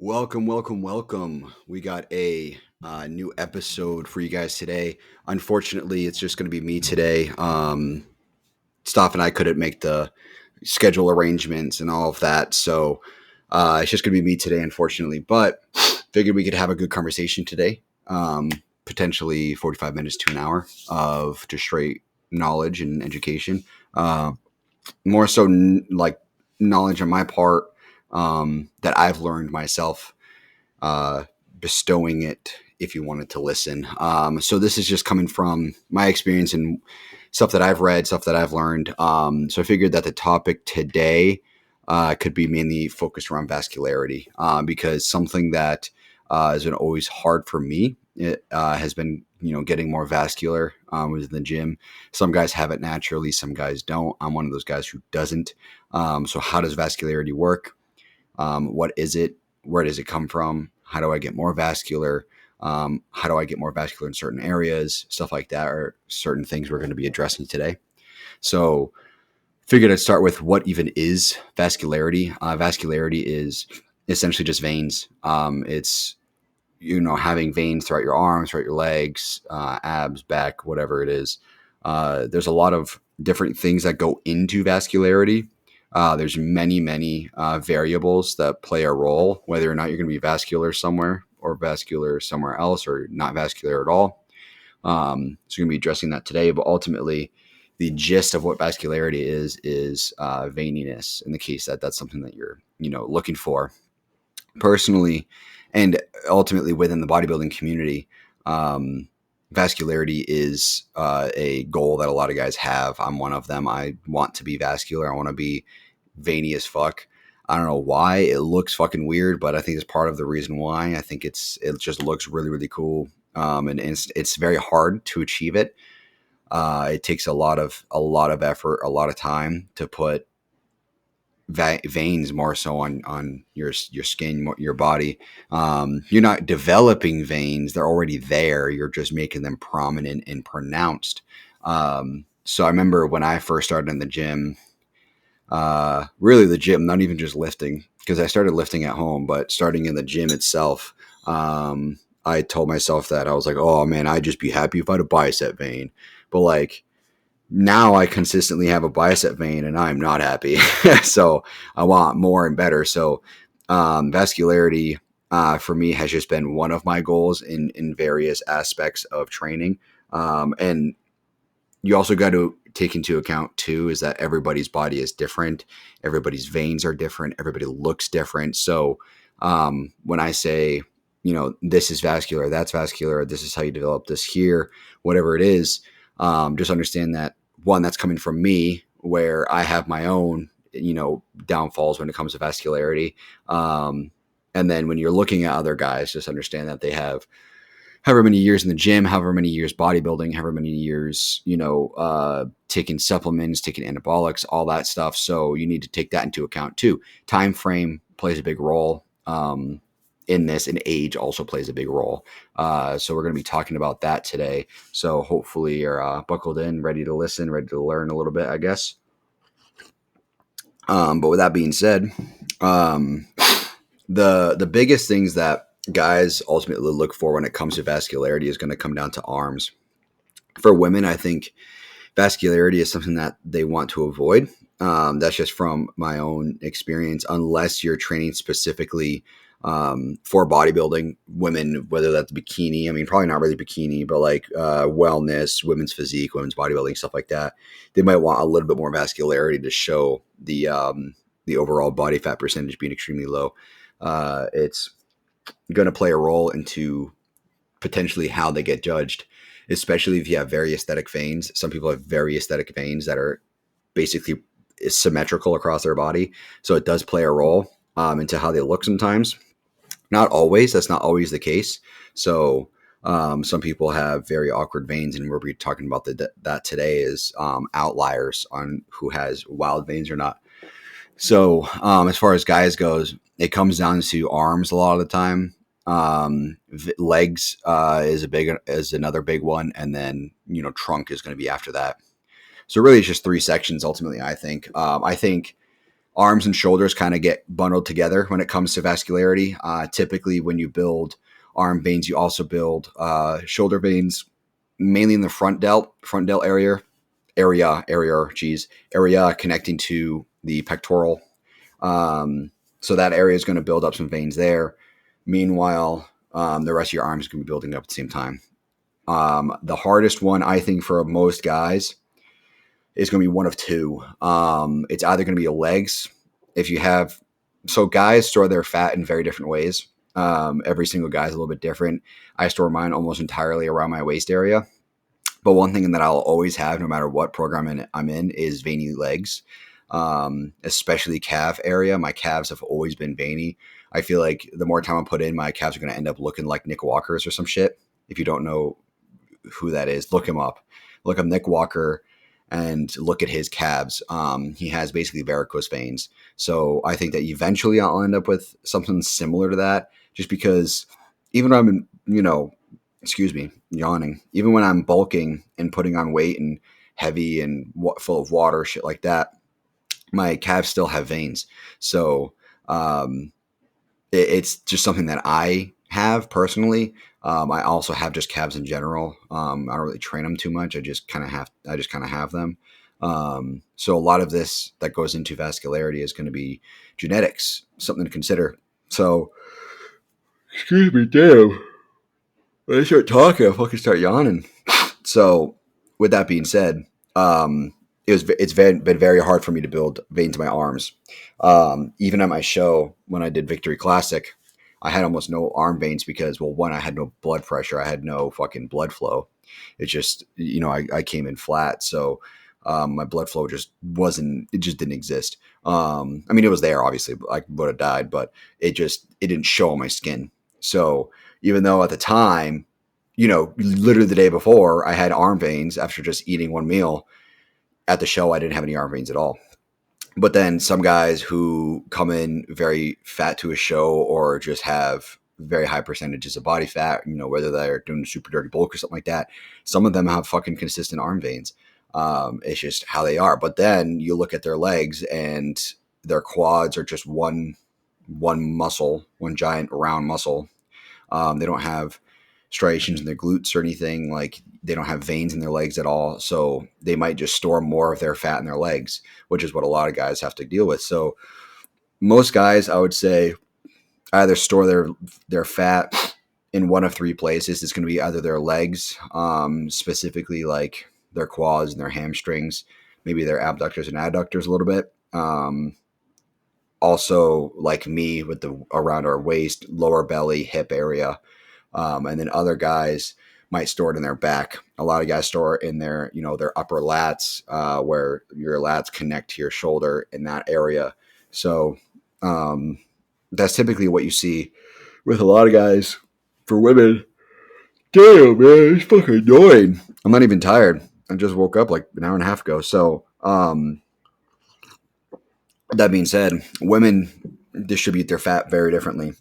Welcome. We got a new episode for you guys today. Unfortunately, it's just going to be me today. Staff and I couldn't make the schedule arrangements and all of that, so it's just going to be me today, unfortunately. But figured we could have a good conversation today. Potentially 45 minutes to an hour of just straight knowledge and education. More so like knowledge on my part that I've learned myself, bestowing it if you wanted to listen. So this is just coming from my experience and stuff that I've read, stuff that I've learned. So I figured that the topic today could be mainly focused around vascularity, because something that has been always hard for me. It has been, getting more vascular within the gym. Some guys have it naturally, some guys don't. I'm one of those guys who doesn't. So how does vascularity work? What is it? Where does it come from? How do I get more vascular? How do I get more vascular in certain areas? Stuff like that are certain things we're going to be addressing today. So figured I'd start with what even is vascularity. Vascularity is essentially just veins. It's, having veins throughout your arms, throughout your legs, abs, back, whatever it is. There's a lot of different things that go into vascularity. There's many variables that play a role, whether or not you're going to be vascular somewhere or vascular somewhere else or not vascular at all. So we're going to be addressing that today, but ultimately the gist of what vascularity is veininess, in the case that that's something that you're, looking for personally, and ultimately within the bodybuilding community. Vascularity is a goal that a lot of guys have. I'm one of them. I want to be vascular. I want to be veiny as fuck. I don't know why. It looks fucking weird, but I think it's part of the reason why. I think it just looks really cool. And it's very hard to achieve it. It takes a lot of effort, a lot of time to put veins more so on your skin, your body. You're not developing veins. They're already there. You're just making them prominent and pronounced. So I remember when I first started in the gym, really the gym, not even just lifting, because I started lifting at home, but starting in the gym itself, I told myself that I was like, oh man, I'd just be happy if I had a bicep vein. But like, now I consistently have a bicep vein and I'm not happy. So I want more and better. So vascularity for me has just been one of my goals in various aspects of training. And you also got to take into account too, is that everybody's body is different. Everybody's veins are different. Everybody looks different. So when I say, this is vascular, that's vascular, this is how you develop this here, whatever it is, just understand that, one, that's coming from me, where I have my own, downfalls when it comes to vascularity. And then when you're looking at other guys, just understand that they have however many years in the gym, however many years bodybuilding, however many years, taking supplements, taking anabolics, all that stuff. So you need to take that into account too. Time frame plays a big role in this, and age also plays a big role. So we're going to be talking about that today. So hopefully you're buckled in, ready to listen, ready to learn a little bit, I guess. But with that being said, the biggest things that guys ultimately look for when it comes to vascularity is going to come down to arms. For women, I think vascularity is something that they want to avoid. That's just from my own experience, unless you're training specifically for bodybuilding women, whether that's bikini, I mean, probably not really bikini, but like wellness, women's physique, women's bodybuilding, stuff like that. They might want a little bit more vascularity to show the overall body fat percentage being extremely low. It's going to play a role into potentially how they get judged, especially if you have very aesthetic veins. Some people have very aesthetic veins that are basically symmetrical across their body. So it does play a role into how they look sometimes. Not always. That's not always the case. So some people have very awkward veins, and we'll be talking about that today is outliers on who has wild veins or not. So as far as guys goes, it comes down to arms a lot of the time. Legs is another big one, and then trunk is going to be after that. So really, it's just three sections ultimately. I think arms and shoulders kind of get bundled together when it comes to vascularity. Typically, when you build arm veins, you also build shoulder veins, mainly in the front delt area connecting to the pectoral. So that area is going to build up some veins there. Meanwhile, the rest of your arm is going to be building up at the same time. The hardest one, I think, for most guys is going to be one of two. It's either going to be your legs. So guys store their fat in very different ways. Every single guy is a little bit different. I store mine almost entirely around my waist area. But one thing that I'll always have, no matter what program I'm in, is veiny legs, especially calf area. My calves have always been veiny. I feel like the more time I put in, my calves are going to end up looking like Nick Walker's or some shit. If you don't know who that is, look him up. Look up Nick Walker and look at his calves. He has basically varicose veins. So I think that eventually I'll end up with something similar to that, just because even when I'm excuse me, yawning. Even when I'm bulking and putting on weight and heavy and full of water, shit like that, my calves still have veins. So it's just something that I have personally. I also have just calves in general. I don't really train them too much. I just kind of have them. So a lot of this that goes into vascularity is going to be genetics, something to consider. So, excuse me, damn. When I start talking, I fucking start yawning. So, with that being said, it's been very hard for me to build veins in my arms. Even at my show, when I did Victory Classic, I had almost no arm veins because, well, one, I had no blood pressure. I had no fucking blood flow. It's just, I came in flat. So, my blood flow it just didn't exist. I mean, it was there, obviously. I would have died, but it didn't show on my skin. So, even though at the time, literally the day before, I had arm veins after just eating one meal, at the show, I didn't have any arm veins at all. But then some guys who come in very fat to a show or just have very high percentages of body fat, whether they're doing super dirty bulk or something like that, some of them have fucking consistent arm veins. It's just how they are. But then you look at their legs and their quads are just one muscle, one giant round muscle. They don't have striations in their glutes or anything. Like, they don't have veins in their legs at all. So they might just store more of their fat in their legs, which is what a lot of guys have to deal with. So most guys, I would say, either store their fat in one of three places. It's going to be either their legs, specifically like their quads and their hamstrings, maybe their abductors and adductors a little bit. Also, like me, with around our waist, lower belly, hip area. And then other guys might store it in their back. A lot of guys store it in their upper lats, where your lats connect to your shoulder in that area. So that's typically what you see with a lot of guys. For women, damn, man, it's fucking annoying. I'm not even tired. I just woke up like an hour and a half ago. So that being said, women distribute their fat very differently.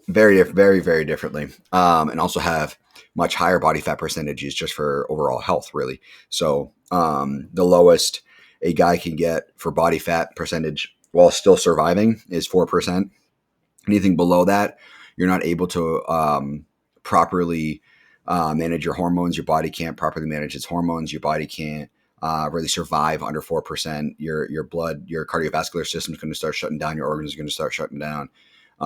Very, very, very differently. And also have much higher body fat percentages just for overall health, really. So the lowest a guy can get for body fat percentage while still surviving is 4%. Anything below that, you're not able to properly manage your hormones. Your body can't properly manage its hormones. Your body can't really survive under 4%. Your blood, your cardiovascular system is going to start shutting down. Your organs are going to start shutting down.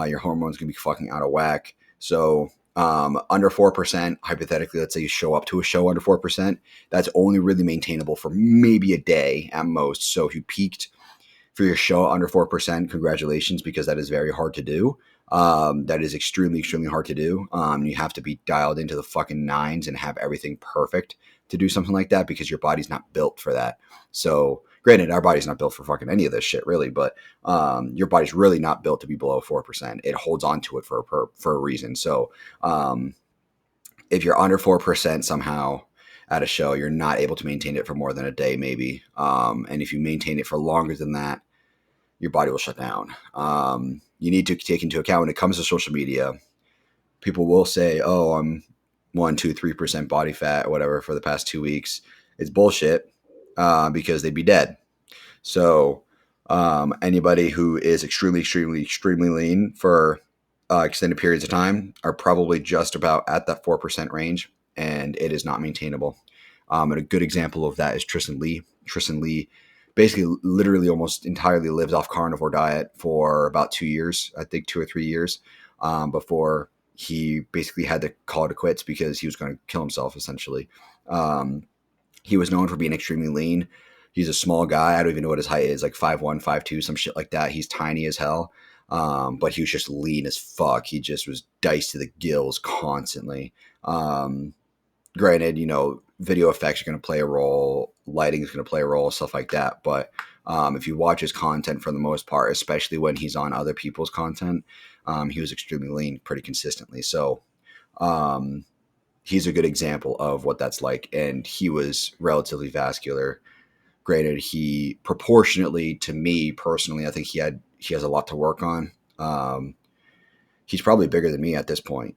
Your hormones can be fucking out of whack. So under 4%, hypothetically, let's say you show up to a show under 4%, that's only really maintainable for maybe a day at most. So if you peaked for your show under 4%, congratulations, because that is very hard to do. That is extremely, extremely hard to do. You have to be dialed into the fucking nines and have everything perfect to do something like that, because your body's not built for that. So granted, our body's not built for fucking any of this shit, really, but your body's really not built to be below 4%. It holds on to it for a reason. So if you're under 4% somehow at a show, you're not able to maintain it for more than a day, maybe. And if you maintain it for longer than that, your body will shut down. You need to take into account when it comes to social media, people will say, oh, I'm 1, 2, 3% body fat or whatever for the past 2 weeks. It's bullshit, because they'd be dead. So Anybody who is extremely lean for extended periods of time are probably just about at that 4% range, and it is not maintainable. And a good example of that is Tristan Lee. Tristan Lee basically literally almost entirely lives off carnivore diet for about 2 years, I think 2 or 3 years, before he basically had to call it quits because he was going to kill himself, essentially. He was known for being extremely lean. He's a small guy. I don't even know what his height is, like 5'1", 5'2", some shit like that. He's tiny as hell. But he was just lean as fuck. He just was diced to the gills constantly. Granted, video effects are going to play a role, lighting is going to play a role, stuff like that. But if you watch his content for the most part, especially when he's on other people's content, he was extremely lean pretty consistently. So he's a good example of what that's like. And he was relatively vascular. Granted, he proportionately to me personally, I think he has a lot to work on. He's probably bigger than me at this point.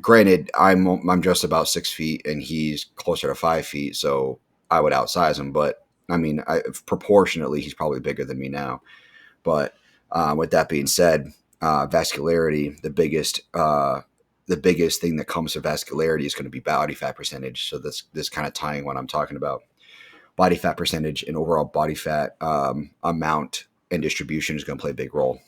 Granted, I'm just about 6 feet and he's closer to 5 feet, so I would outsize him. But I mean, proportionately, he's probably bigger than me now. But with that being said, vascularity, the biggest thing that comes to vascularity is going to be body fat percentage. So this kind of tying what I'm talking about. Body fat percentage and overall body fat amount and distribution is going to play a big role.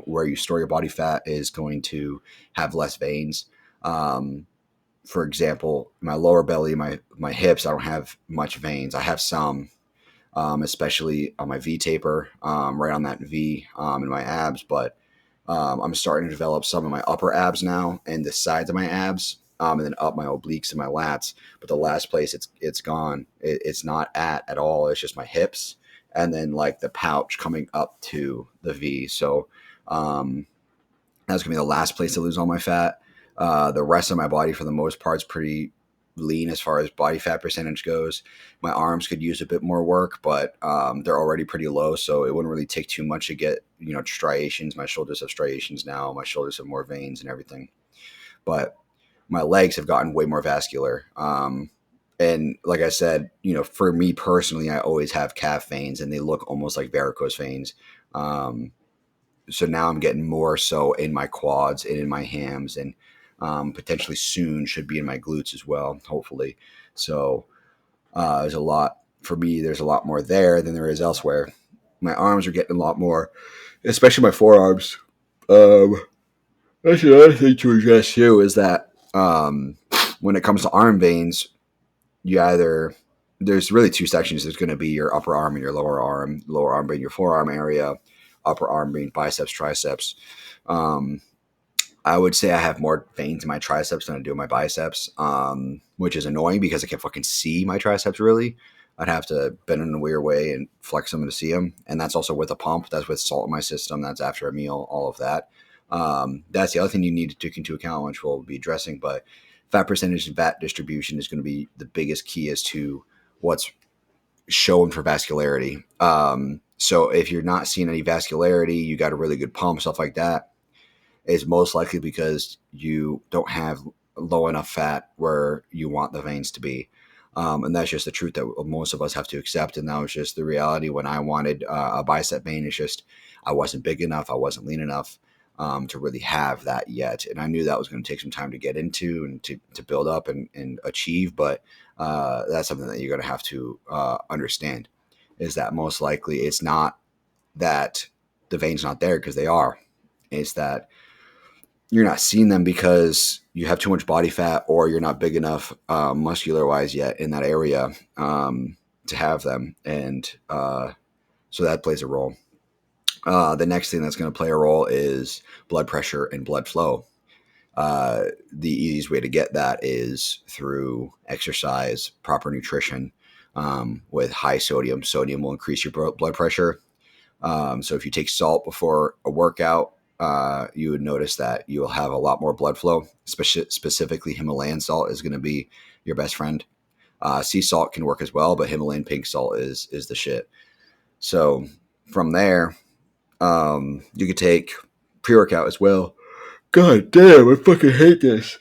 Where you store your body fat is going to have less veins. For example, my lower belly, my hips, I don't have much veins. I have some, especially on my V taper, right on that V in my abs. But I'm starting to develop some of my upper abs now and the sides of my abs. And then up my obliques and my lats. But the last place it's gone, it's not at all. It's just my hips and then like the pouch coming up to the V. So that's going to be the last place to lose all my fat. The rest of my body, for the most part, is pretty lean as far as body fat percentage goes. My arms could use a bit more work, but they're already pretty low, so it wouldn't really take too much to get striations. My shoulders have striations now. My shoulders have more veins and everything. But my legs have gotten way more vascular. And like I said, for me personally, I always have calf veins and they look almost like varicose veins. So now I'm getting more so in my quads and in my hams and potentially soon should be in my glutes as well, hopefully. So there's a lot more there than there is elsewhere. My arms are getting a lot more, especially my forearms. That's another thing to address too is that when it comes to arm veins, there's really two sections. There's going to be your upper arm and your lower arm. Lower arm being your forearm area, upper arm being biceps, triceps. I would say I have more veins in my triceps than I do in my biceps, which is annoying because I can't fucking see my triceps really. I'd have to bend in a weird way and flex them to see them. And that's also with a pump. That's with salt in my system. That's after a meal, all of that. That's the other thing you need to take into account, which we'll be addressing. But fat percentage and fat distribution is going to be the biggest key as to what's shown for vascularity. So if you're not seeing any vascularity, you got a really good pump, stuff like that, it's most likely because you don't have low enough fat where you want the veins to be. And that's just the truth that most of us have to accept. And that was just the reality when I wanted a bicep vein. It's just I wasn't big enough. I wasn't lean enough to really have that yet. And I knew that was going to take some time to get into and to build up and achieve. But that's something that you're going to have to understand is that most likely it's not that the veins not there because they are. It's that you're not seeing them because you have too much body fat or you're not big enough muscular wise yet in that area to have them. And so that plays a role. The next thing that's going to play a role is blood pressure and blood flow. The easiest way to get that is through exercise, proper nutrition with high sodium. Sodium will increase your blood pressure. So if you take salt before a workout, you would notice that you will have a lot more blood flow. Specifically, Himalayan salt is going to be your best friend. Sea salt can work as well, but Himalayan pink salt is the shit. So from there, you could take pre-workout as well. God damn, I fucking hate this.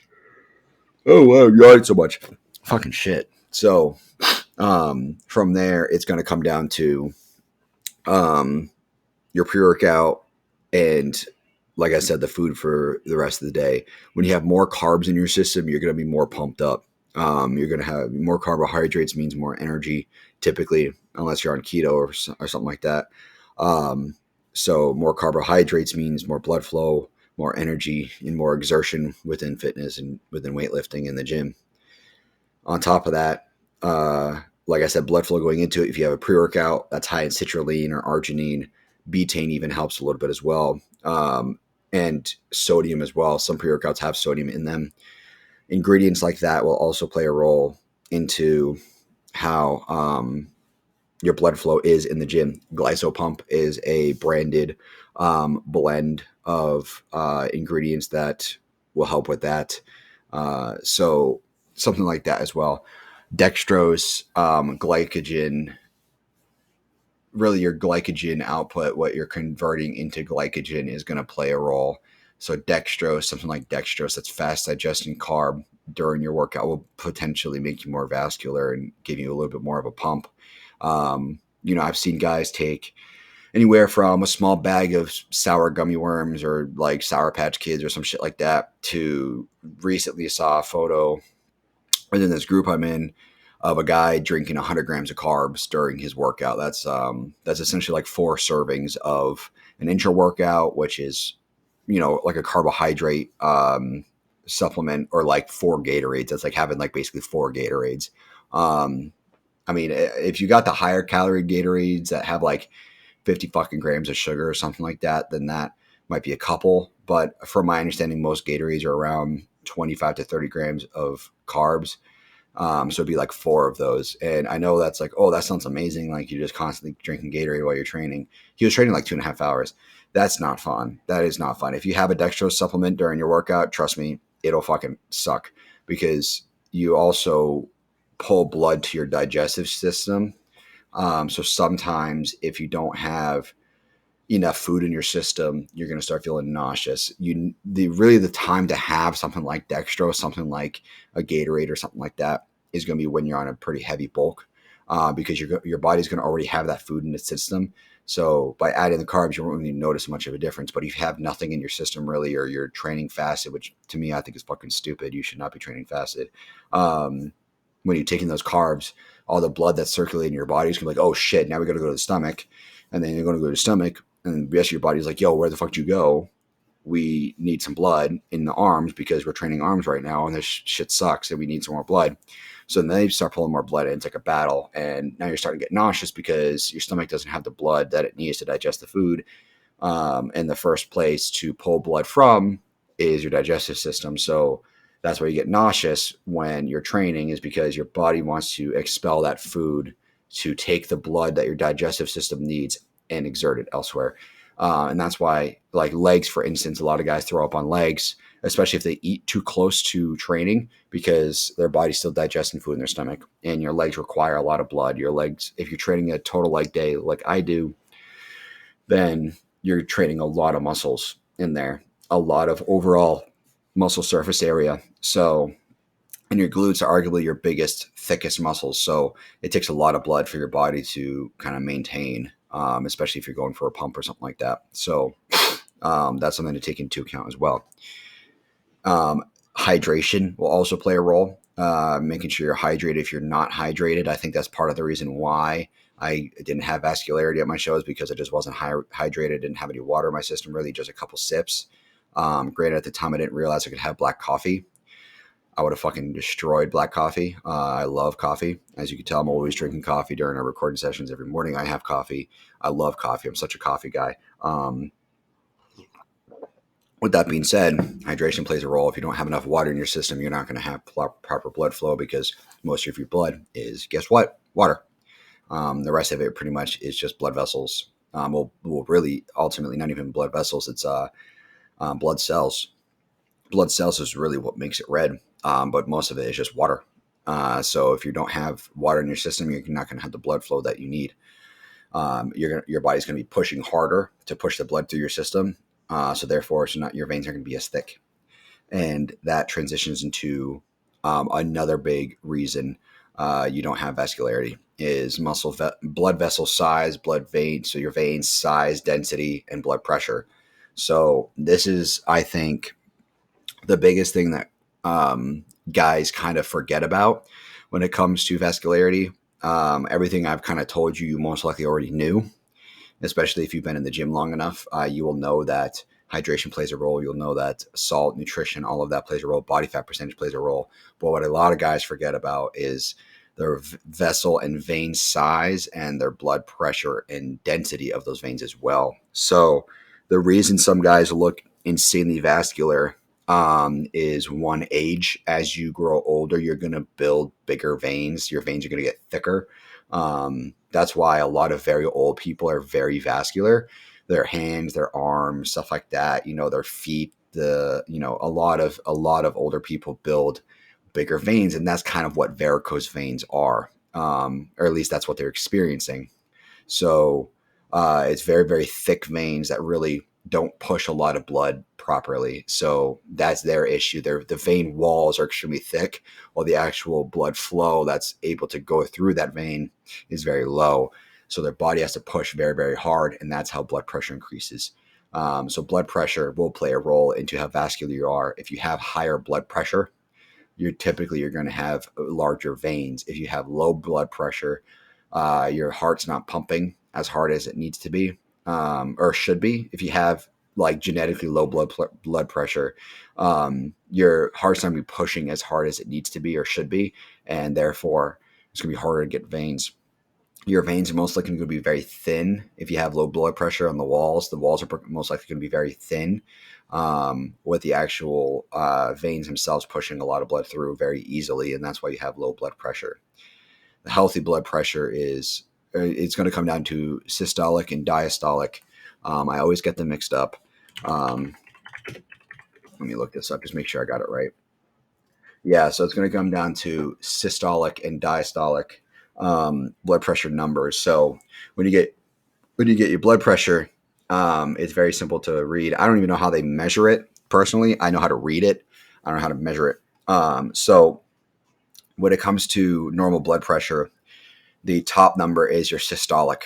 Oh wow, I'm yawning so much. Fucking shit. So from there, it's going to come down to your pre-workout, and like I said, the food for the rest of the day. When you have more carbs in your system, you're going to be more pumped up. You're going to have more carbohydrates, means more energy, typically, unless you're on keto or something like that. So more carbohydrates means more blood flow, more energy, and more exertion within fitness and within weightlifting in the gym. On top of that, like I said, blood flow going into it. If you have a pre-workout that's high in citrulline or arginine, betaine even helps a little bit as well, and sodium as well. Some pre-workouts have sodium in them. Ingredients like that will also play a role into how your blood flow is in the gym. Glycopump is a branded blend of ingredients that will help with that. So something like that as well. Dextrose, glycogen, really your glycogen output, what you're converting into glycogen is going to play a role. So dextrose, something like dextrose that's fast digesting carb during your workout will potentially make you more vascular and give you a little bit more of a pump. I've seen guys take anywhere from a small bag of sour gummy worms or like Sour Patch Kids or some shit like that, to recently saw a photo within this group I'm in of a guy drinking 100 grams of carbs during his workout. That's essentially like 4 servings of an intra workout, which is, like a carbohydrate supplement, or like 4 Gatorades. That's like having like basically 4 Gatorades. If you got the higher calorie Gatorades that have like 50 fucking grams of sugar or something like that, then that might be a couple. But from my understanding, most Gatorades are around 25 to 30 grams of carbs. So it'd be like 4 of those. And I know that's like, oh, that sounds amazing. Like you're just constantly drinking Gatorade while you're training. He was training like 2.5 hours. That's not fun. That is not fun. If you have a dextrose supplement during your workout, trust me, it'll fucking suck, because you also pull blood to your digestive system. So sometimes if you don't have enough food in your system, you're going to start feeling nauseous. The time to have something like dextrose, something like a Gatorade or something like that, is going to be when you're on a pretty heavy bulk, because your body's going to already have that food in its system. So by adding the carbs, you won't really notice much of a difference. But if you have nothing in your system really, or you're training fasted, which to me I think is fucking stupid, you should not be training fasted. When you're taking those carbs, all the blood that's circulating in your body is going to be like, oh shit, now we got to go to the stomach. And then you're going to go to the stomach, and the rest of your body's like, yo, where the fuck did you go? We need some blood in the arms because we're training arms right now, and this shit sucks, and we need some more blood. So then they start pulling more blood in. It's like a battle. And now you're starting to get nauseous because your stomach doesn't have the blood that it needs to digest the food. And the first place to pull blood from is your digestive system. So that's why you get nauseous when you're training, is because your body wants to expel that food to take the blood that your digestive system needs and exert it elsewhere. And that's why, like legs, for instance, a lot of guys throw up on legs, especially if they eat too close to training, because their body's still digesting food in their stomach, and your legs require a lot of blood. Your legs, if you're training a total leg day like I do, then you're training a lot of muscles in there, a lot of overall muscle surface area. So, and your glutes are arguably your biggest, thickest muscles. So it takes a lot of blood for your body to kind of maintain, especially if you're going for a pump or something like that. So that's something to take into account as well. Hydration will also play a role, making sure you're hydrated. If you're not hydrated, I think that's part of the reason why I didn't have vascularity at my shows, because I just wasn't hydrated, didn't have any water in my system, really just a couple sips. Granted, at the time I didn't realize I could have black coffee. I would have fucking destroyed black coffee. I love coffee. As you can tell, I'm always drinking coffee during our recording sessions. Every morning I have coffee. I love coffee. I'm such a coffee guy. With that being said, hydration plays a role. If you don't have enough water in your system, you're not going to have proper blood flow, because most of your blood is, guess what? Water. The rest of it pretty much is just blood vessels. Well, really, ultimately, not even blood vessels. It's blood cells. Blood cells is really what makes it red, but most of it is just water. So if you don't have water in your system, you're not going to have the blood flow that you need. Your body's going to be pushing harder to push the blood through your system. So therefore, your veins are going to be as thick. And that transitions into another big reason you don't have vascularity. Is blood vessel size, blood vein, so your veins size, density, and blood pressure. So this is, I think, the biggest thing that guys kind of forget about when it comes to vascularity. Everything I've kind of told you, you most likely already knew, especially if you've been in the gym long enough. You will know that hydration plays a role. You'll know that salt, nutrition, all of that plays a role. Body fat percentage plays a role. But what a lot of guys forget about is their vessel and vein size and their blood pressure and density of those veins as well. So the reason some guys look insanely vascular is one, age. As you grow older, you're going to build bigger veins. Your veins are going to get thicker. That's why a lot of very old people are very vascular. Their hands, their arms, stuff like that, their feet, a lot of older people build bigger veins, and that's kind of what varicose veins are, or at least that's what they're experiencing. So it's very, very thick veins that really don't push a lot of blood properly. So that's their issue. The vein walls are extremely thick, while the actual blood flow that's able to go through that vein is very low. So their body has to push very, very hard, and that's how blood pressure increases. So blood pressure will play a role into how vascular you are. If you have higher blood pressure, you're going to have larger veins. If you have low blood pressure, your heart's not pumping as hard as it needs to be, or should be. If you have like genetically low blood pressure, your heart's not going to be pushing as hard as it needs to be or should be, and therefore it's going to be harder to get veins. Your veins are most likely going to be very thin. If you have low blood pressure on the walls are most likely going to be very thin, with the actual veins themselves pushing a lot of blood through very easily, and that's why you have low blood pressure. The healthy blood pressure it's going to come down to systolic and diastolic. I always get them mixed up. Let me look this up, just make sure I got it right. Yeah, so it's going to come down to systolic and diastolic blood pressure numbers. So when you get your blood pressure, it's very simple to read. I don't even know how they measure it personally. I know how to read it. I don't know how to measure it. So when it comes to normal blood pressure, the top number is your systolic.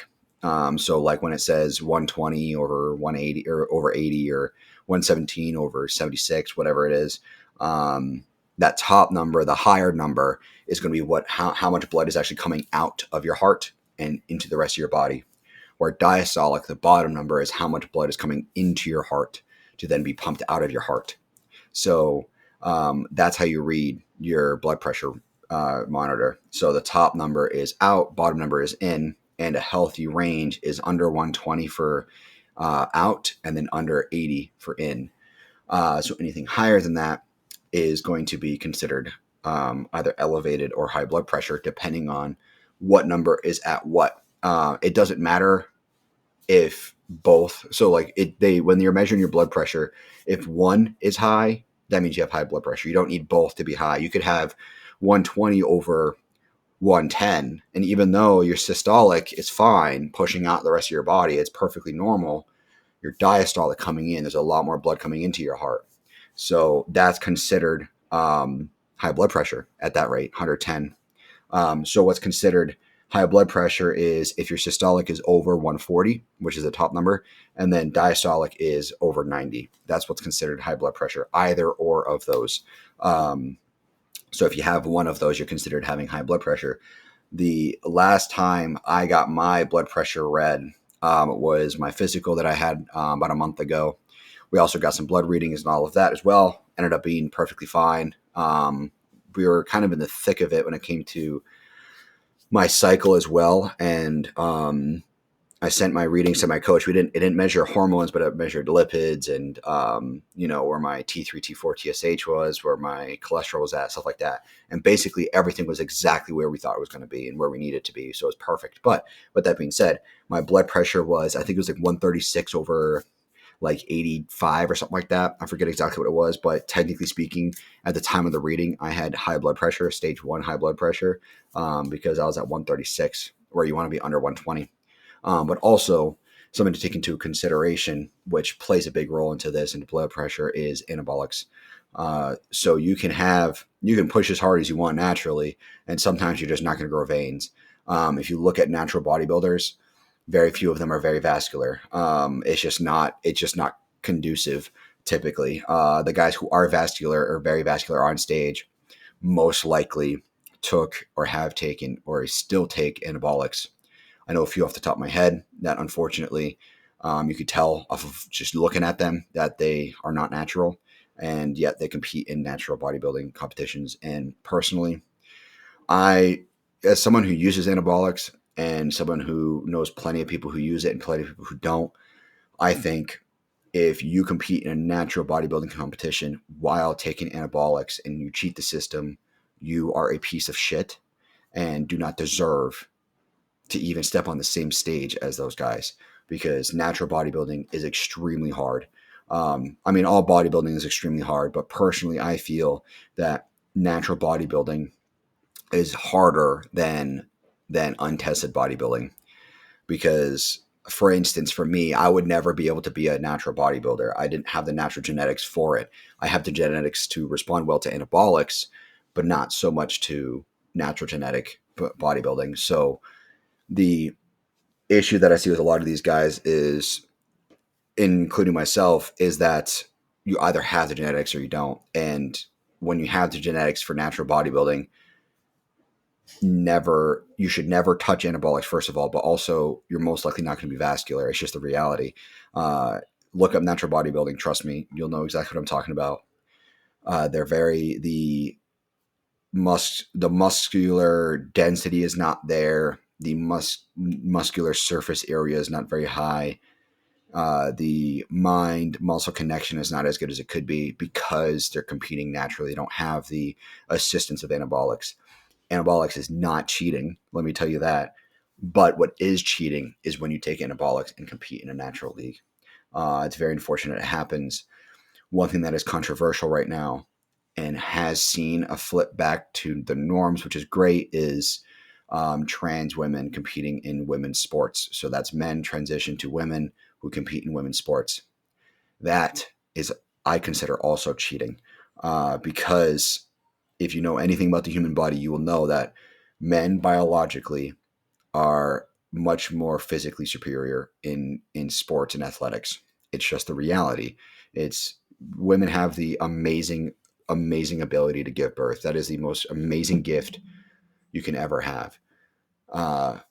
So like when it says 120 over 180 or over 80 or 117 over 76, whatever it is, that top number, the higher number, is going to be how much blood is actually coming out of your heart and into the rest of your body. Where diastolic, the bottom number, is how much blood is coming into your heart to then be pumped out of your heart. So that's how you read your blood pressure monitor. So the top number is out, bottom number is in, and a healthy range is under 120 for out, and then under 80 for in. So anything higher than that is going to be considered either elevated or high blood pressure, depending on what number is at what. It doesn't matter if both. So like when you're measuring your blood pressure, if one is high, that means you have high blood pressure. You don't need both to be high. You could have 120 over 110, and even though your systolic is fine, pushing out the rest of your body, it's perfectly normal. Your diastolic coming in, there's a lot more blood coming into your heart. So that's considered high blood pressure at that rate, 110. So what's considered high blood pressure is if your systolic is over 140, which is the top number, and then diastolic is over 90. That's what's considered high blood pressure, either or of those. So if you have one of those, you're considered having high blood pressure. The last time I got my blood pressure read was my physical that I had about a month ago. We also got some blood readings and all of that as well. Ended up being perfectly fine. We were kind of in the thick of it when it came to my cycle as well. And I sent my readings to my coach. It didn't measure hormones, but it measured lipids and, where my T3, T4, TSH was, where my cholesterol was at, stuff like that. And basically everything was exactly where we thought it was going to be and where we needed it to be. So it was perfect. But with that being said, my blood pressure was, I think it was like 136 over like 85 or something like that. I forget exactly what it was, but technically speaking, at the time of the reading, I had high blood pressure, stage 1 high blood pressure, because I was at 136, where you want to be under 120. But also something to take into consideration, which plays a big role into this and blood pressure, is anabolics. So you can push as hard as you want naturally, and sometimes you're just not going to grow veins. If you look at natural bodybuilders, very few of them are very vascular. It's just not conducive. Typically, the guys who are vascular or very vascular on stage most likely took or have taken or still take anabolics. I know a few off the top of my head that unfortunately you could tell off of just looking at them that they are not natural, and yet they compete in natural bodybuilding competitions. And personally, as someone who uses anabolics and someone who knows plenty of people who use it and plenty of people who don't, I think if you compete in a natural bodybuilding competition while taking anabolics and you cheat the system, you are a piece of shit and do not deserve to even step on the same stage as those guys, because natural bodybuilding is extremely hard. I mean, all bodybuilding is extremely hard, but personally, I feel that natural bodybuilding is harder than untested bodybuilding. Because, for instance, for me, I would never be able to be a natural bodybuilder. I didn't have the natural genetics for it. I have the genetics to respond well to anabolics, but not so much to natural genetic bodybuilding. So the issue that I see with a lot of these guys is, including myself, is that you either have the genetics or you don't. And when you have the genetics for natural bodybuilding, you should never touch anabolics, first of all, but also you're most likely not going to be vascular. It's just the reality. Look up natural bodybuilding. Trust me, you'll know exactly what I'm talking about. The muscular density is not there. The muscular surface area is not very high. The mind muscle connection is not as good as it could be because they're competing naturally. They don't have the assistance of anabolics. Anabolics is not cheating, let me tell you that. But what is cheating is when you take anabolics and compete in a natural league. It's very unfortunate it happens. One thing that is controversial right now and has seen a flip back to the norms, which is great, is trans women competing in women's sports. So that's men transition to women who compete in women's sports. That is, I consider, also cheating, because if you know anything about the human body, you will know that men biologically are much more physically superior in sports and athletics. It's just the reality. It's Women have the amazing ability to give birth. That is the most amazing gift you can ever have.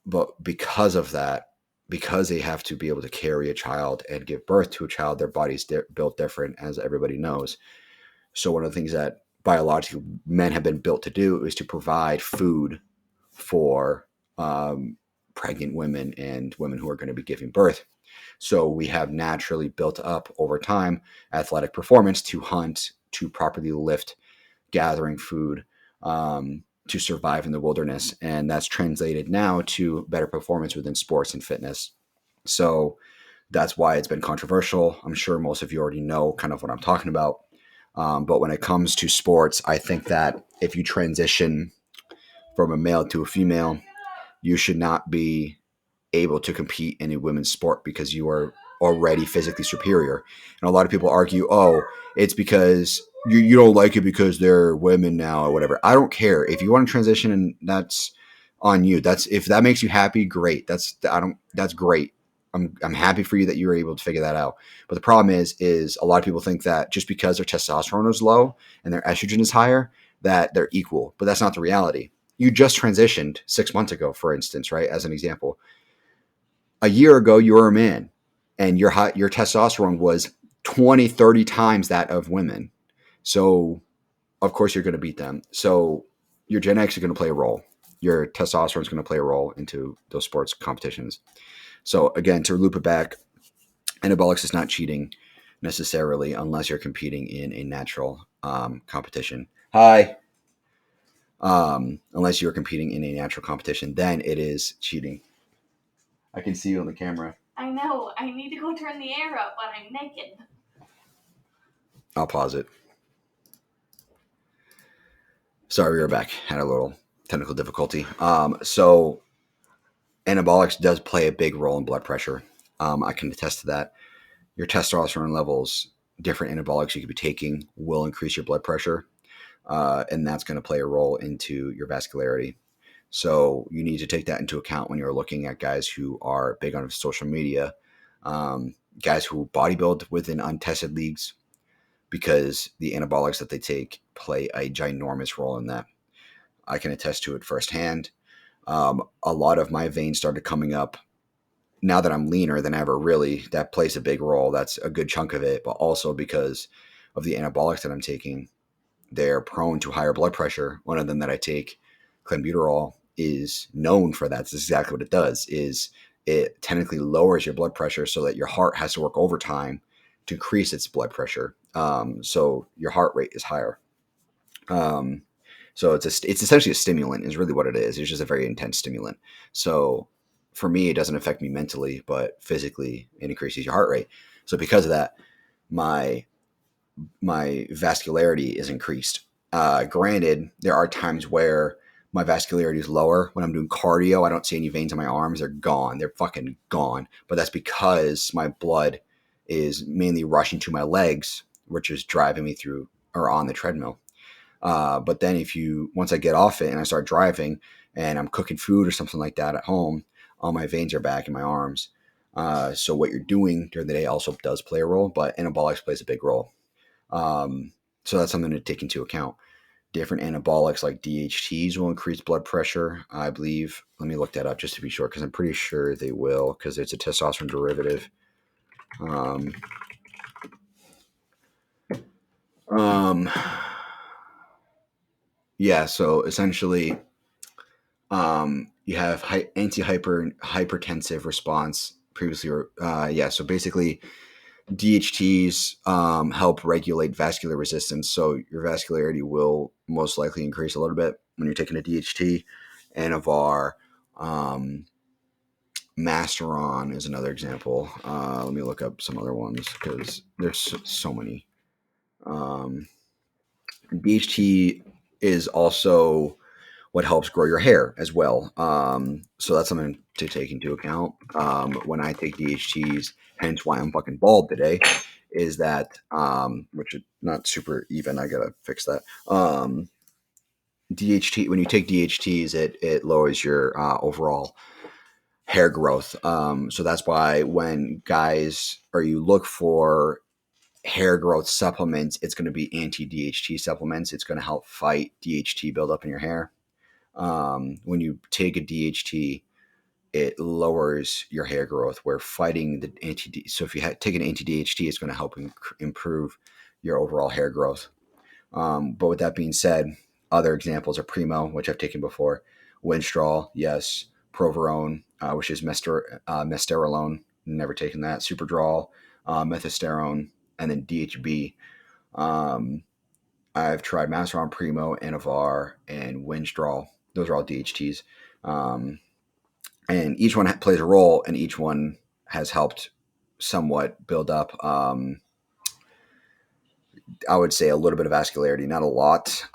But because of that, because they have to be able to carry a child and give birth to a child, their body's built different, as everybody knows. So one of the things that biologically men have been built to do is to provide food for pregnant women and women who are going to be giving birth. So we have naturally built up over time athletic performance to hunt, to properly lift, gathering food, to survive in the wilderness. And that's translated now to better performance within sports and fitness. So that's why it's been controversial. I'm sure most of you already know kind of what I'm talking about. But when it comes to sports, I think that if you transition from a male to a female, you should not be able to compete in a women's sport because you are already physically superior. And a lot of people argue, oh, it's because you don't like it because they're women now or whatever. I don't care. If you want to transition, and that's on you. If that makes you happy, great. That's great. I'm happy for you that you were able to figure that out. But the problem is a lot of people think that just because their testosterone is low and their estrogen is higher, that they're equal. But that's not the reality. You just transitioned 6 months ago, for instance, right? As an example, a year ago, you were a man and your testosterone was 20, 30 times that of women. So of course you're going to beat them. So your genetics are going to play a role. Your testosterone is going to play a role into those sports competitions. So again, to loop it back, anabolics is not cheating necessarily unless you're competing in a natural competition. Hi. Unless you're competing in a natural competition, then it is cheating. I can see you on the camera. I know. I need to go turn the air up, but I'm naked. I'll pause it. Sorry, we were back. Had a little technical difficulty. So anabolics does play a big role in blood pressure. I can attest to that. Your testosterone levels different anabolics you could be taking will increase your blood pressure, and that's going to play a role into your vascularity. So you need to take that into account when you're looking at guys who are big on social media, guys who bodybuild within untested leagues, because the anabolics that they take play a ginormous role in that. I can attest to it firsthand. A lot of my veins started coming up now that I'm leaner than ever. Really, that plays a big role. That's a good chunk of it, but also because of the anabolics that I'm taking, they're prone to higher blood pressure. One of them that I take, clenbuterol, is known for that. That's exactly what it does. Is it technically lowers your blood pressure so that your heart has to work overtime to increase its blood pressure. So your heart rate is higher. So it's essentially a stimulant is really what it is. It's just a very intense stimulant. So for me, it doesn't affect me mentally, but physically it increases your heart rate. So because of that, my vascularity is increased. Granted, there are times where my vascularity is lower. When I'm doing cardio, I don't see any veins on my arms. They're gone. They're fucking gone. But that's because my blood is mainly rushing to my legs, which is driving me through or on the treadmill. But then once I get off it and I start driving and I'm cooking food or something like that at home, all my veins are back in my arms. So what you're doing during the day also does play a role, but anabolics plays a big role. So that's something to take into account. Different anabolics like DHTs will increase blood pressure, I believe. Let me look that up just to be sure, because I'm pretty sure they will, because it's a testosterone derivative. Yeah, so essentially, you have hypertensive response previously. So basically, DHTs help regulate vascular resistance. So your vascularity will most likely increase a little bit when you're taking a DHT. Anavar, Masteron is another example. Let me look up some other ones because there's so many. DHT is also what helps grow your hair as well. So that's something to take into account. When I take DHTs, hence why I'm fucking bald today, is that, which is not super even. I gotta fix that. DHT, when you take DHTs, it lowers your overall hair growth. So that's why when guys, or you look for hair growth supplements, it's going to be anti-DHT supplements. It's going to help fight DHT buildup in your hair. When you take a DHT, it lowers your hair growth. We're fighting the anti. So if you take an anti-DHT, it's going to help improve your overall hair growth. But with that being said, other examples are Primo, which I've taken before, Winstrol, yes, Provolone, which is mesterolone, never taken that, Superdrol, methosterone, and then DHB. I've tried Masteron, Primo, Anavar, and Winstrol. Those are all DHTs. And each one plays a role, and each one has helped somewhat build up, I would say, a little bit of vascularity, not a lot.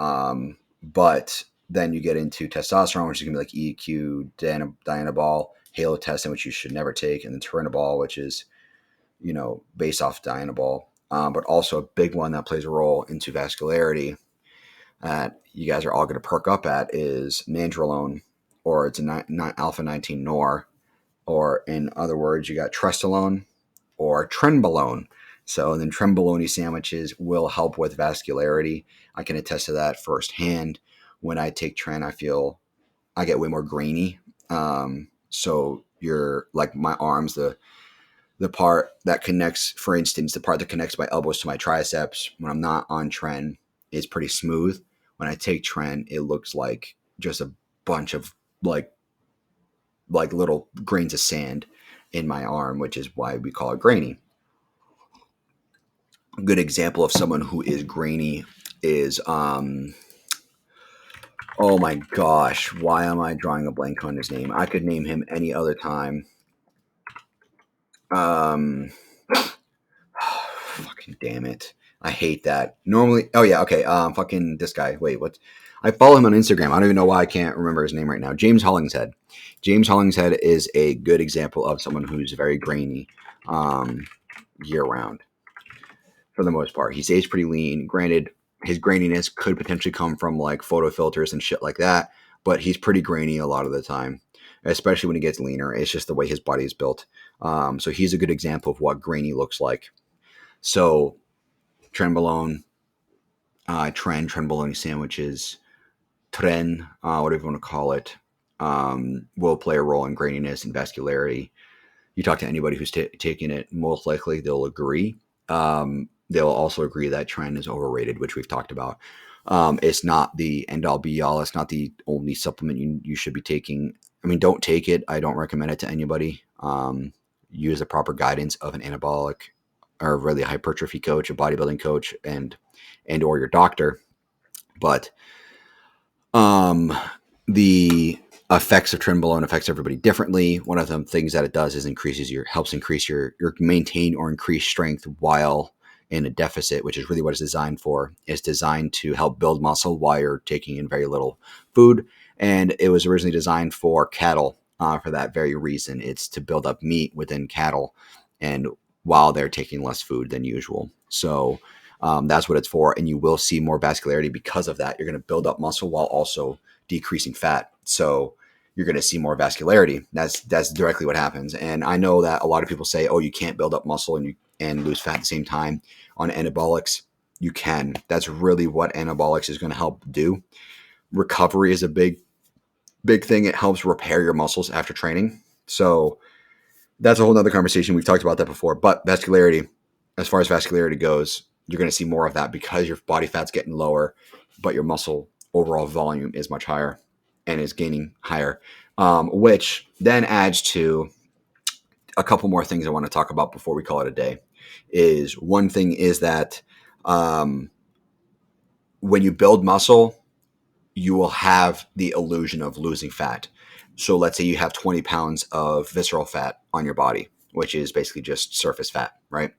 But then you get into testosterone, which is going to be like EQ, Dianabol, Halotestin, which you should never take, and then Turinabol, which is, based off Dianabol. But also a big one that plays a role into vascularity that you guys are all going to perk up at is nandrolone, or it's a alpha-19 nor, or in other words, you got trestolone or trenbolone. So then trenbolone sandwiches will help with vascularity. I can attest to that firsthand. When I take tren, I get way more grainy. So you're like my arms, the part that connects, for instance, the part that connects my elbows to my triceps when I'm not on tren is pretty smooth. When I take tren, it looks like just a bunch of like little grains of sand in my arm, which is why we call it grainy. A good example of someone who is grainy is, oh my gosh, why am I drawing a blank on his name? I could name him any other time. Fucking damn it. I hate that. Normally, oh yeah, okay. Fucking this guy. Wait, what? I follow him on Instagram. I don't even know why I can't remember his name right now. James Hollingshead. James Hollingshead is a good example of someone who's very grainy, year round. for the most part. He stays pretty lean. Granted, his graininess could potentially come from like photo filters and shit like that, but he's pretty grainy a lot of the time, especially when he gets leaner. It's just the way his body is built. So he's a good example of what grainy looks like. So trenbolone, trenbolone sandwiches, whatever you want to call it, will play a role in graininess and vascularity. You talk to anybody who's taking it, most likely they'll agree. They'll also agree that tren is overrated, which we've talked about. It's not the end all be all. It's not the only supplement you should be taking. I mean, don't take it. I don't recommend it to anybody. Use the proper guidance of an anabolic or really a hypertrophy coach, a bodybuilding coach, and or your doctor. But the effects of trenbolone affects everybody differently. One of the things that it does is helps increase your maintain or increase strength while in a deficit, which is really what it's designed for. It's designed to help build muscle while you're taking in very little food. And it was originally designed for cattle for that very reason. It's to build up meat within cattle and while they're taking less food than usual. So that's what it's for. And you will see more vascularity because of that. You're going to build up muscle while also decreasing fat. So you're going to see more vascularity. That's directly what happens. And I know that a lot of people say, oh, you can't build up muscle and lose fat at the same time on anabolics. You can. That's really what anabolics is going to help do. Recovery is a big thing. It helps repair your muscles after training. So that's a whole nother conversation. We've talked about that before. But vascularity, as far as vascularity goes, you're going to see more of that because your body fat's getting lower, but your muscle overall volume is much higher and is gaining higher, which then adds to a couple more things I want to talk about before we call it a day. Is one thing is that when you build muscle, you will have the illusion of losing fat. So let's say you have 20 pounds of visceral fat on your body, which is basically just surface fat, right?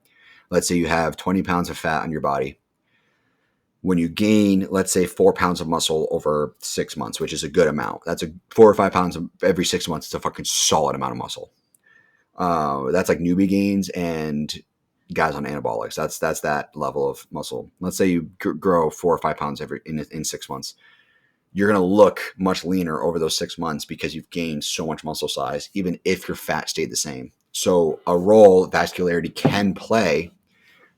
Let's say you have 20 pounds of fat on your body. When you gain, let's say 4 pounds of muscle over 6 months, which is a good amount. That's 4 or 5 pounds every 6 months. It's a fucking solid amount of muscle. That's like newbie gains and guys on anabolics. That's that level of muscle. Let's say you grow 4 or 5 pounds in 6 months. You're going to look much leaner over those 6 months because you've gained so much muscle size, even if your fat stayed the same. So a role vascularity can play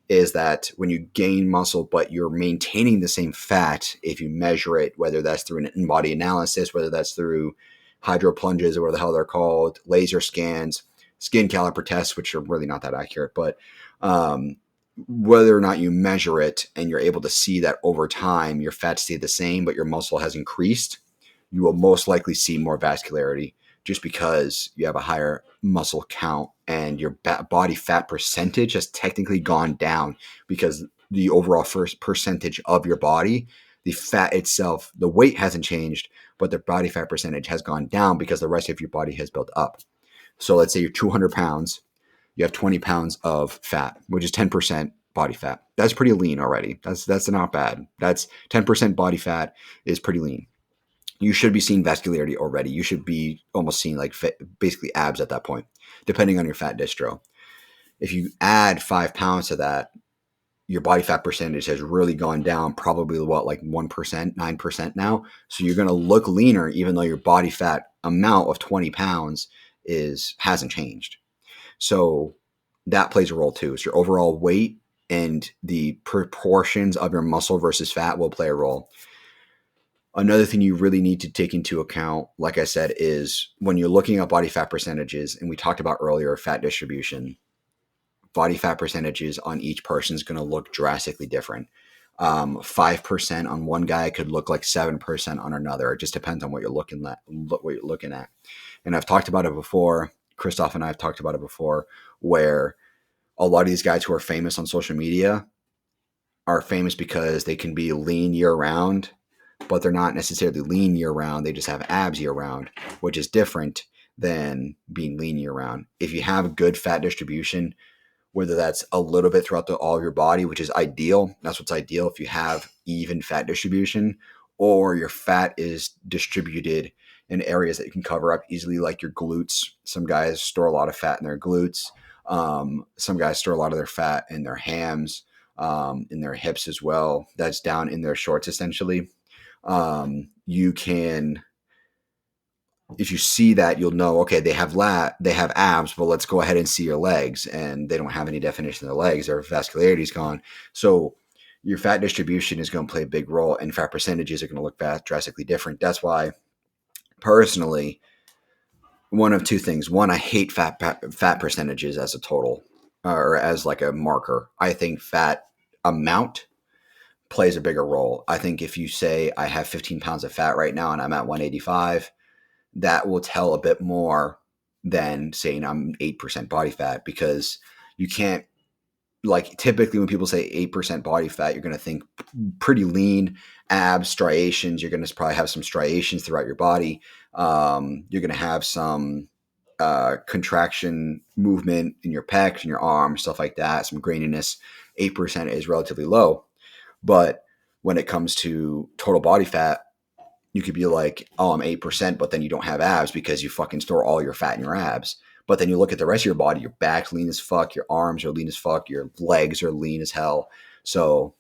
is that when you gain muscle, but you're maintaining the same fat, if you measure it, whether that's through an in-body analysis, whether that's through hydro plunges or whatever the hell they're called, laser scans, skin caliper tests, which are really not that accurate, but whether or not you measure it and you're able to see that over time your fat stayed the same, but your muscle has increased, you will most likely see more vascularity just because you have a higher muscle count and your body fat percentage has technically gone down because the overall first percentage of your body, the fat itself, the weight hasn't changed, but the body fat percentage has gone down because the rest of your body has built up. So let's say you're 200 pounds, you have 20 pounds of fat, which is 10% body fat. That's pretty lean already. That's not bad. That's 10% body fat is pretty lean. You should be seeing vascularity already. You should be almost seeing like basically abs at that point, depending on your fat distro. If you add 5 pounds to that, your body fat percentage has really gone down, probably like 1%, 9% now. So you're going to look leaner, even though your body fat amount of 20 pounds hasn't changed. So that plays a role too. So your overall weight and the proportions of your muscle versus fat will play a role. Another thing you really need to take into account, like I said, is when you're looking at body fat percentages, and we talked about earlier fat distribution, body fat percentages on each person is going to look drastically different. 5% on one guy could look like 7% on another. It just depends on what you're looking at. And I've talked about it before. Christoph and I have talked about it before, where a lot of these guys who are famous on social media are famous because they can be lean year round, but they're not necessarily lean year round. They just have abs year round, which is different than being lean year round. If you have good fat distribution, whether that's a little bit throughout all of your body, which is ideal. That's what's ideal if you have even fat distribution, or your fat is distributed in areas that you can cover up easily, like your glutes. Some guys store a lot of fat in their glutes. Some guys store a lot of their fat in their hams. in their hips as well. That's down in their shorts, essentially. You can, if you see that, you'll know, okay, they have abs, but let's go ahead and see your legs. And they don't have any definition of their legs. Their vascularity is gone. So your fat distribution is going to play a big role, and fat percentages are going to look drastically different. That's why, personally, one of two things. One, I hate fat percentages as a total, or as like a marker. I think fat amount plays a bigger role. I think if you say I have 15 pounds of fat right now and I'm at 185, that will tell a bit more than saying I'm 8% body fat, because you can't, like, typically when people say 8% body fat, you're going to think pretty lean, abs, striations. You're going to probably have some striations throughout your body. You're going to have some contraction movement in your pecs and your arms, stuff like that, some graininess. 8% is relatively low. But when it comes to total body fat, you could be like, oh, I'm 8%, but then you don't have abs because you fucking store all your fat in your abs. But then you look at the rest of your body, your back's lean as fuck, your arms are lean as fuck, your legs are lean as hell. So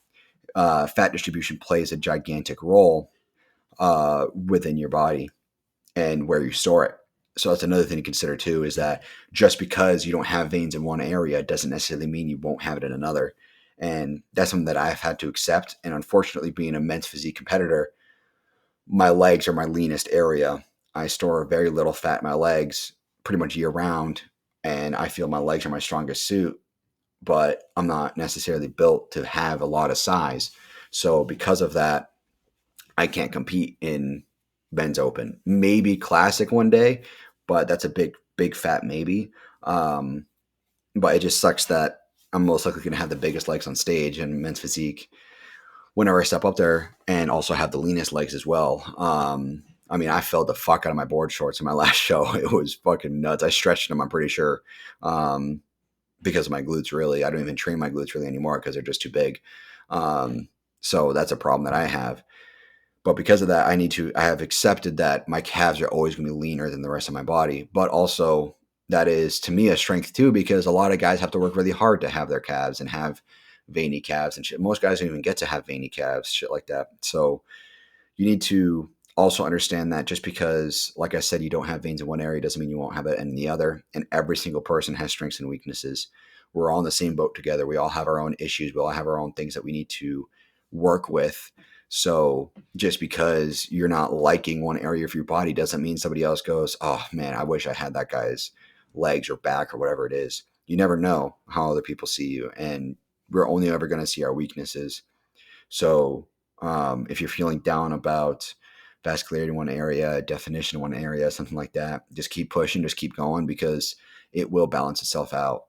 fat distribution plays a gigantic role within your body and where you store it. So that's another thing to consider too, is that just because you don't have veins in one area doesn't necessarily mean you won't have it in another. And that's something that I've had to accept. And unfortunately, being a men's physique competitor, my legs are my leanest area. I store very little fat in my legs pretty much year round. And I feel my legs are my strongest suit, but I'm not necessarily built to have a lot of size. So because of that, I can't compete in men's open. Maybe classic one day, but that's a big fat maybe. But it just sucks that I'm most likely going to have the biggest legs on stage in men's physique whenever I step up there, and also have the leanest legs as well. I mean, I filled the fuck out of my board shorts in my last show. It was fucking nuts. I stretched them, I'm pretty sure, because of my glutes, really. I don't even train my glutes really anymore because they're just too big. So that's a problem that I have. But because of that, I have accepted that my calves are always going to be leaner than the rest of my body. But also, that is, to me, a strength too, because a lot of guys have to work really hard to have their calves and have veiny calves and shit. Most guys don't even get to have veiny calves, shit like that. So you need to also understand that just because, like I said, you don't have veins in one area doesn't mean you won't have it in the other. And every single person has strengths and weaknesses. We're all in the same boat together. We all have our own issues. We all have our own things that we need to work with. So just because you're not liking one area of your body doesn't mean somebody else goes, oh man, I wish I had that guy's legs or back or whatever it is. You never know how other people see you, and we're only ever going to see our weaknesses. So if you're feeling down about vascularity in one area, definition in one area, something like that, just keep pushing, just keep going, because it will balance itself out.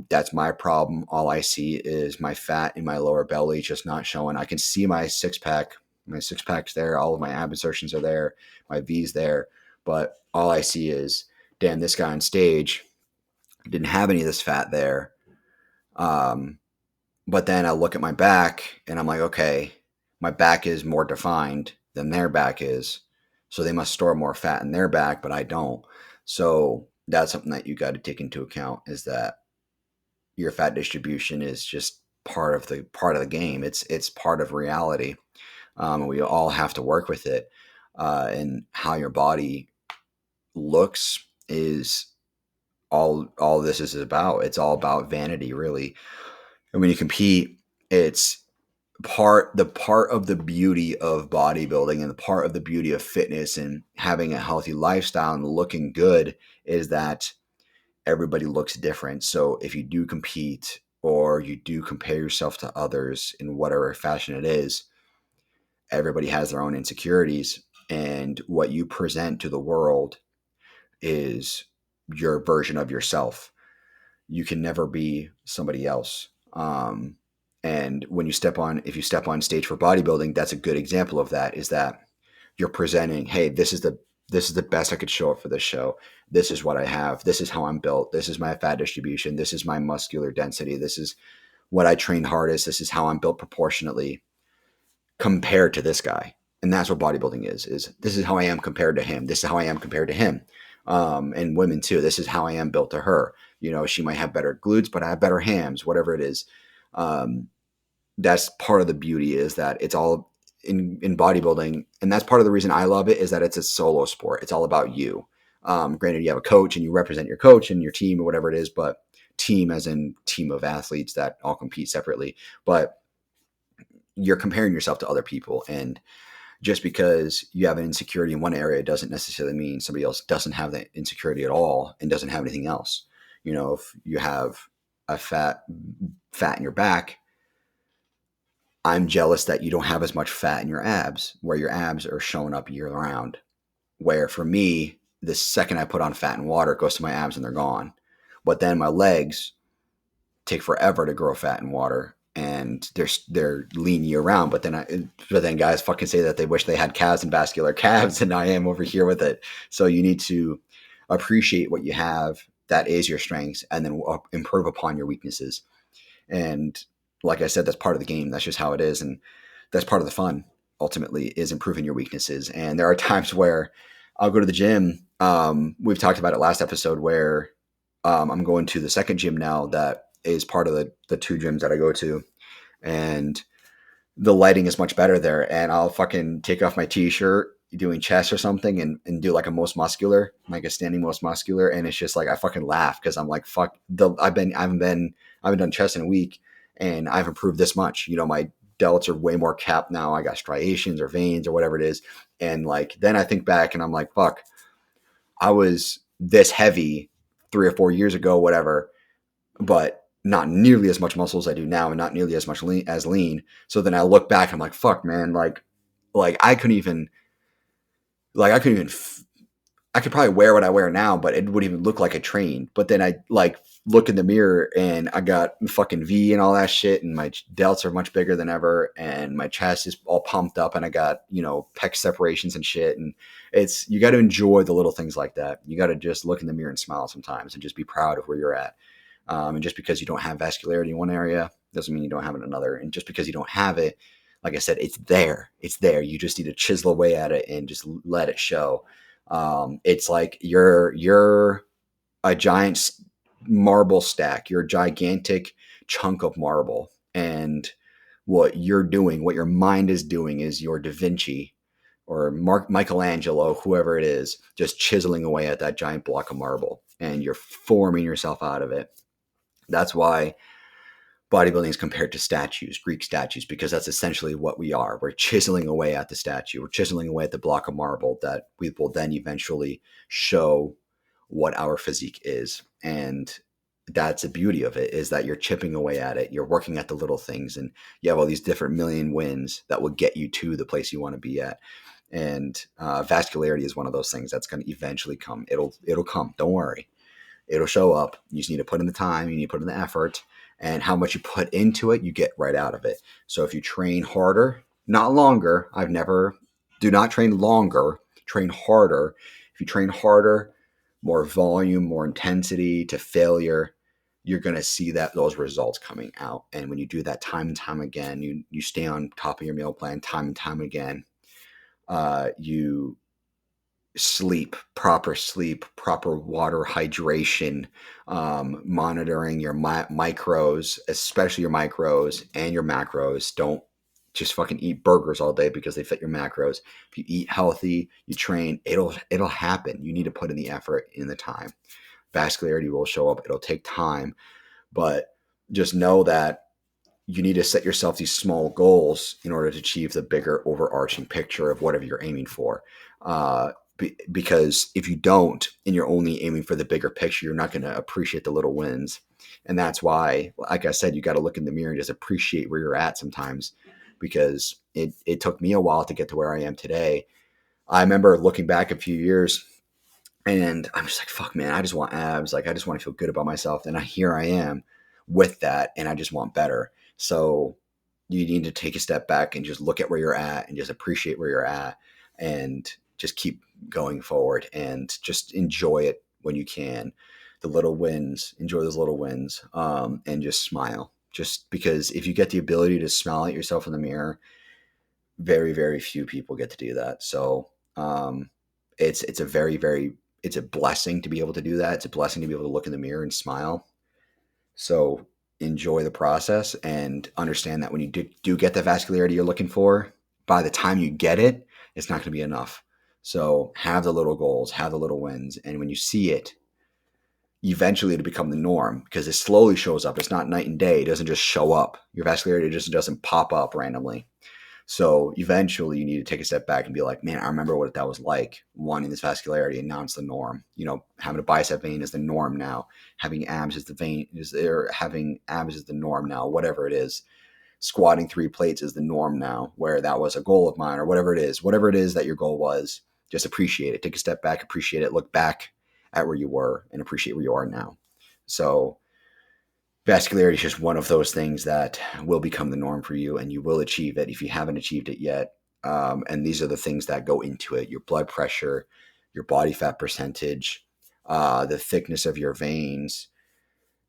That's my problem. All I see is my fat in my lower belly just not showing. I can see my six pack. My six pack's there. All of my ab insertions are there. My V's there. But all I see is, damn, this guy on stage didn't have any of this fat there. But then I look at my back and I'm like, okay, my back is more defined than their back is. So they must store more fat in their back, but I don't. So that's something that you got to take into account, is that your fat distribution is just part of the game. It's part of reality. We all have to work with it. And how your body looks is all this is about. It's all about vanity, really. And when you compete, it's the part of the beauty of bodybuilding and the part of the beauty of fitness and having a healthy lifestyle and looking good is that everybody looks different. So if you do compete or you do compare yourself to others in whatever fashion it is, everybody has their own insecurities, and what you present to the world is your version of yourself. You can never be somebody else. And when you if you step on stage for bodybuilding, that's a good example of that, is that you're presenting, hey, this is the best I could show up for this show. This is what I have. This is how I'm built. This is my fat distribution. This is my muscular density. This is what I train hardest. This is how I'm built proportionately compared to this guy. And that's what bodybuilding is this is how I am compared to him. This is how I am compared to him. And women too. This is how I am built to her. You know, she might have better glutes, but I have better hams, whatever it is. that's part of the beauty, is that it's all in bodybuilding. And that's part of the reason I love it, is that it's a solo sport. It's all about you. Granted, you have a coach and you represent your coach and your team or whatever it is, but team as in team of athletes that all compete separately. But you're comparing yourself to other people. And just because you have an insecurity in one area doesn't necessarily mean somebody else doesn't have that insecurity at all and doesn't have anything else. You know, if you have a fat in your back, I'm jealous that you don't have as much fat in your abs, where your abs are showing up year round. Where for me, the second I put on fat and water, it goes to my abs and they're gone. But then my legs take forever to grow fat and water, and they're lean year round. But then guys fucking say that they wish they had calves and vascular calves, and I am over here with it. So you need to appreciate what you have that is your strengths, and then improve upon your weaknesses. And like I said, that's part of the game. That's just how it is, and that's part of the fun. Ultimately, is improving your weaknesses. And there are times where I'll go to the gym. We've talked about it last episode, where I'm going to the second gym now that is part of the two gyms that I go to, and the lighting is much better there. And I'll fucking take off my t-shirt doing chest or something and do like a most muscular, like a standing most muscular. And it's just like, I fucking laugh because I'm like, fuck, I haven't done chest in a week and I've improved this much. You know, my delts are way more capped now. I got striations or veins or whatever it is. And like, then I think back and I'm like, fuck, I was this heavy 3 or 4 years ago, whatever, but not nearly as much muscle as I do now, and not nearly as much lean. So then I look back, and I'm like, fuck, man, like I couldn't even, I could probably wear what I wear now, but it wouldn't even look like I trained. But then I like look in the mirror and I got fucking V and all that shit, and my delts are much bigger than ever, and my chest is all pumped up, and I got, you know, pec separations and shit. And you got to enjoy the little things like that. You got to just look in the mirror and smile sometimes, and just be proud of where you're at. And just because you don't have vascularity in one area doesn't mean you don't have it in another. And just because you don't have it, like I said, it's there. It's there. You just need to chisel away at it and just let it show. It's like you're a giant marble stack. You're a gigantic chunk of marble. And what you're doing, what your mind is doing, is your Da Vinci or Michelangelo, whoever it is, just chiseling away at that giant block of marble. And you're forming yourself out of it. That's why bodybuilding is compared to statues, Greek statues, because that's essentially what we are. We're chiseling away at the statue. We're chiseling away at the block of marble that we will then eventually show what our physique is. And that's the beauty of it, is that you're chipping away at it. You're working at the little things, and you have all these different million wins that will get you to the place you want to be at. And vascularity is one of those things that's going to eventually come. It'll come. Don't worry. It'll show up. You just need to put in the time. You need to put in the effort. And how much you put into it, you get right out of it. So if you train harder, not longer, do not train longer, train harder. If you train harder, more volume, more intensity to failure, you're going to see those results coming out. And when you do that time and time again, you stay on top of your meal plan time and time again. You sleep, proper water hydration, monitoring your micros, especially your micros and your macros. Don't just fucking eat burgers all day because they fit your macros. If you eat healthy, you train, it'll happen. You need to put in the effort, in the time. Vascularity will show up. It'll take time, but just know that you need to set yourself these small goals in order to achieve the bigger overarching picture of whatever you're aiming for. Because if you don't, and you're only aiming for the bigger picture, you're not going to appreciate the little wins. And that's why, like I said, you got to look in the mirror and just appreciate where you're at sometimes, because it took me a while to get to where I am today. I remember looking back a few years and I'm just like, fuck, man, I just want abs. Like, I just want to feel good about myself. And here I am with that, and I just want better. So you need to take a step back and just look at where you're at and just appreciate where you're at, and just keep going forward and just enjoy it when you can. The little wins, enjoy those little wins, and just smile. Just because if you get the ability to smile at yourself in the mirror, very, very few people get to do that. So it's a blessing to be able to do that. It's a blessing to be able to look in the mirror and smile. So enjoy the process and understand that when you do get the vascularity you're looking for, by the time you get it, it's not going to be enough. So have the little goals, have the little wins. And when you see it, eventually it'll become the norm because it slowly shows up. It's not night and day. It doesn't just show up. Your vascularity just doesn't pop up randomly. So eventually you need to take a step back and be like, man, I remember what that was like, wanting this vascularity, and now it's the norm. You know, having a bicep vein is the norm now. Having abs is the vein is there. Having abs is the norm now, whatever it is. Squatting 3 plates is the norm now, where that was a goal of mine, or whatever it is that your goal was. Just appreciate it. Take a step back, appreciate it, look back at where you were and appreciate where you are now. So vascularity is just one of those things that will become the norm for you, and you will achieve it if you haven't achieved it yet. And these are the things that go into it: your blood pressure, your body fat percentage, the thickness of your veins.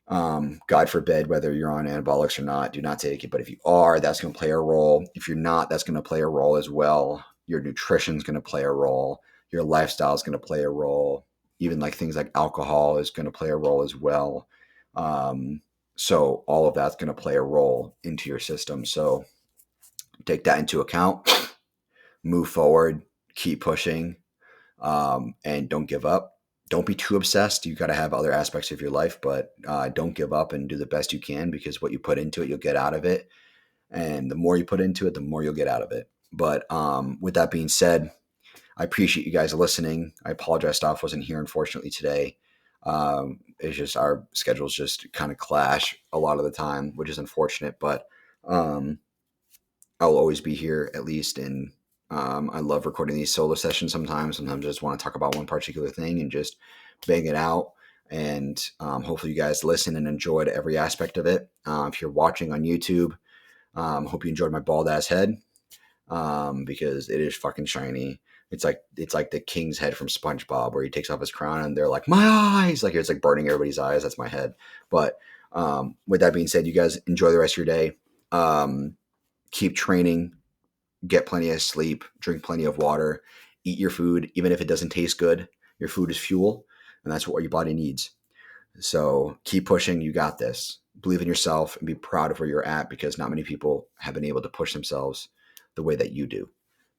God forbid, whether you're on anabolics or not, do not take it. But if you are, that's going to play a role. If you're not, that's going to play a role as well. Your nutrition is going to play a role. Your lifestyle is going to play a role. Even like things like alcohol is going to play a role as well. So all of that's going to play a role into your system. So take that into account, move forward, keep pushing, and don't give up. Don't be too obsessed. You got to have other aspects of your life, but don't give up and do the best you can, because what you put into it, you'll get out of it. And the more you put into it, the more you'll get out of it. But with that being said, I appreciate you guys listening. I apologize Staff wasn't here, unfortunately, today. It's just our schedules just kind of clash a lot of the time, which is unfortunate, but I'll always be here at least. And I love recording these solo sessions sometimes. Sometimes I just want to talk about one particular thing and just bang it out. And hopefully you guys listen and enjoyed every aspect of it. If you're watching on YouTube, hope you enjoyed my bald ass head, because it is fucking shiny. It's like the king's head from SpongeBob, where he takes off his crown and they're like, my eyes, like it's like burning everybody's eyes. That's my head. But with that being said, you guys enjoy the rest of your day. Keep training, get plenty of sleep, drink plenty of water, eat your food. Even if it doesn't taste good, your food is fuel, and that's what your body needs. So keep pushing. You got this. Believe in yourself and be proud of where you're at, because not many people have been able to push themselves the way that you do.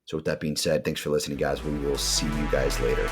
So with that being said, thanks for listening, guys. We will see you guys later.